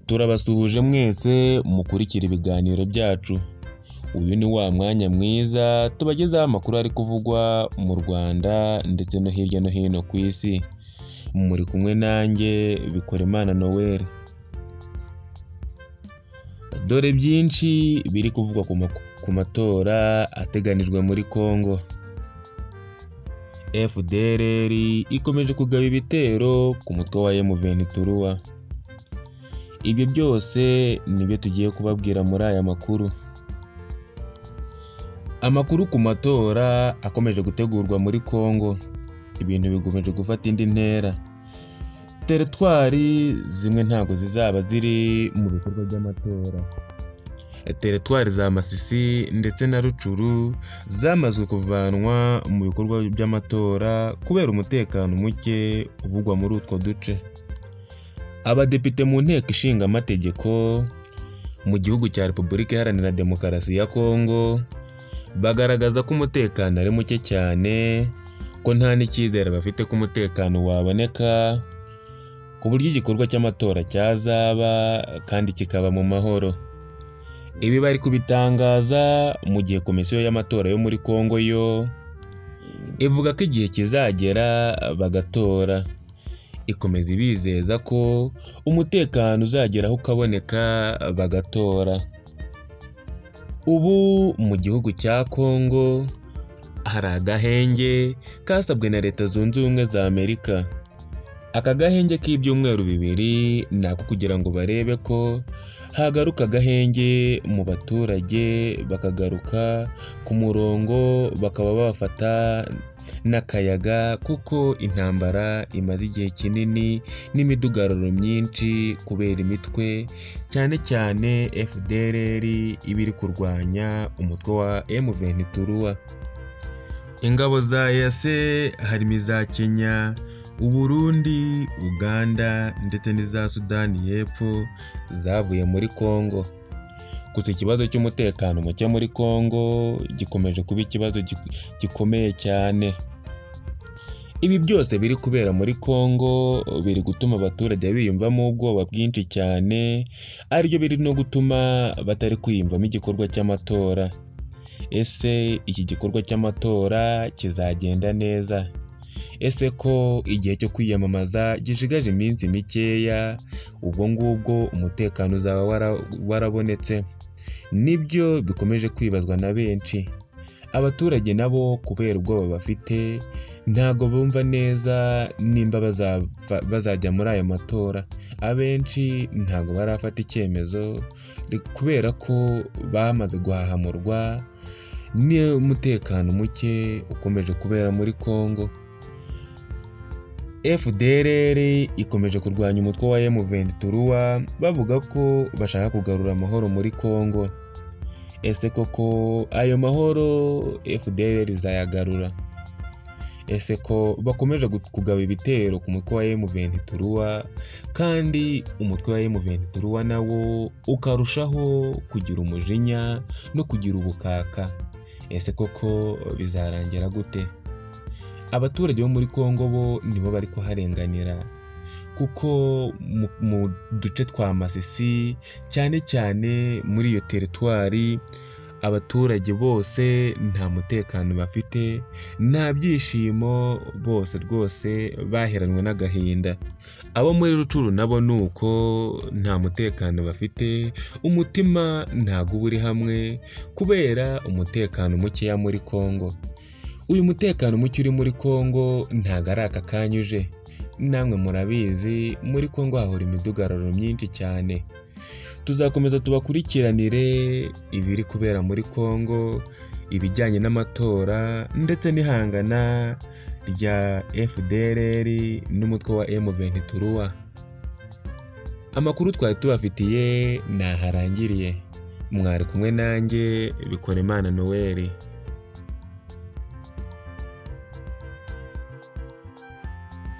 Turabasuhuje mwese mukurikira ibiganiro byacu. Uyu ni wa mwanya mwiza tubagezaho amakuru ari kuvugwa mu Rwanda ndetse no hirya no hino ku isi. Muri kumwe nanjye Bikorimana Noel. Dore byinshi biri kuvugwa ku matora ateganijwe muri Congo. FDLR ikomeje kugaba ibitero ku mutwe wa M23. Ibyo byose nibyo tugiye kubabwira muri aya makuru. Amakuru ku matora akomeje gutegurwa muri Congo. Ibintu bigomeje gufata indi ntera. Teritwari zimwe ntabwo zizaba ziri mu bikorwa by'amatora. Teritwari za Masisi ndetse na Rucuru zamazwe kuvanwa mu bikorwa by'amatora kubera umutekano muke uvugwa muri utwo duce. Abadepite mu nteko ishinga amategeko mu gihugu cya Repubulika Iharanira Demokarasi ya Congo bagaragaza ko umutekano ari muke cyane, ko nta n'icyizere bafite ko umutekano waboneka, ku buryo igikorwa cy'amatora cyazaba kandi kikaba mu mahoro. Ibi bari kubitangaza mu gihe komisiyo y'amatora yo muri Congo yo ivuga ko igihe kizagera bagatora. Ikomeza ibizeza ko umutekano uzageraho ukaboneka bagatora. Ubu mu gihugu cya Congo hari agahenge kasabwe na Leta Zunze Ubumwe za Amerika. Aka gahenge k'ibyumweru 2 ni ako kugira ngo barebe ko hagaruka agahenge mu baturage, bakagaruka ku murongo, bakaba bafata n'akayaga, kuko intambara imaze igihe kinini n'imidugararo myinshi kubera imitwe cyane cyane FDLR iba iri kurwanya umutwe wa M23. Ingabo za EAC harimo iza Kenya, Uburundi, Uganda ndetse n'iza Sudani y'Epfo zavuye muri Congo. Gusa ikibazo cy'umutekano muke muri Congo gikomeje kuba ikibazo gikomeye cyane. Ibi byose biri kubera muri Congo biri gutuma abaturage biyumvamo ubwoba bwinshi cyane, aribyo biri no gutuma batari kwiyumvamo igikorwa cy'amatora. Ese iki gikorwa cy'amatora kizagenda neza? Ese ko igihe cyo kwiyamamaza gishigaje iminsi mikeya, ubwo ngubwo umutekano uzaba warabonetse? Nibyo bikomeje kwibazwa na benshi. Abaturage nabo kubera ubwoba bafite ntago bumva neza nimba bazajya muri aya matora. Abenshi ntago barafata icyemezo kubera ko bamaze guhahamurwa n'umutekano muke ukomeje kubera muri Congo. FDLR ikomeje kurwanya umutwe wa M23 bavuga ko bashaka kugarura amahoro muri Congo. Ese koko ayo mahoro FDLR izayagarura? Ese ko bakomeje kugaba ibitero ku mutwe wa M23 kandi umutwe wa M23 nawo ukarushaho kugira umujinya no kugira ubukaka? Ese koko bizarangira gute? Abaturage bo muri Congo bo nibo bari kuharenganira, kuko mu duce twa Masisi cyane cyane muri iyo teritwari abaturage bose nta mutekano bafite, nta byishimo, bose rwose baheranwe n'agahinda. Abo muri Rucuru nabo nuko nta mutekano bafite, umutima ntago uri hamwe kubera umutekano mukeya muri Congo. Uyu mutekano muke uri muri Congo ntago ari aka kanyuje. Namwe murabizi muri Congo hahora imidugararo myinshi cyane. Tuzakomeza tubakurikiranire ibiri kubera muri Congo, ibijyanye n'amatora ndetse n'ihangana rya FDLR n'umutwe wa M23. Amakuru twari tubafitiye naharangiriye. Mwari kumwe nanjye Bikorimana Noel.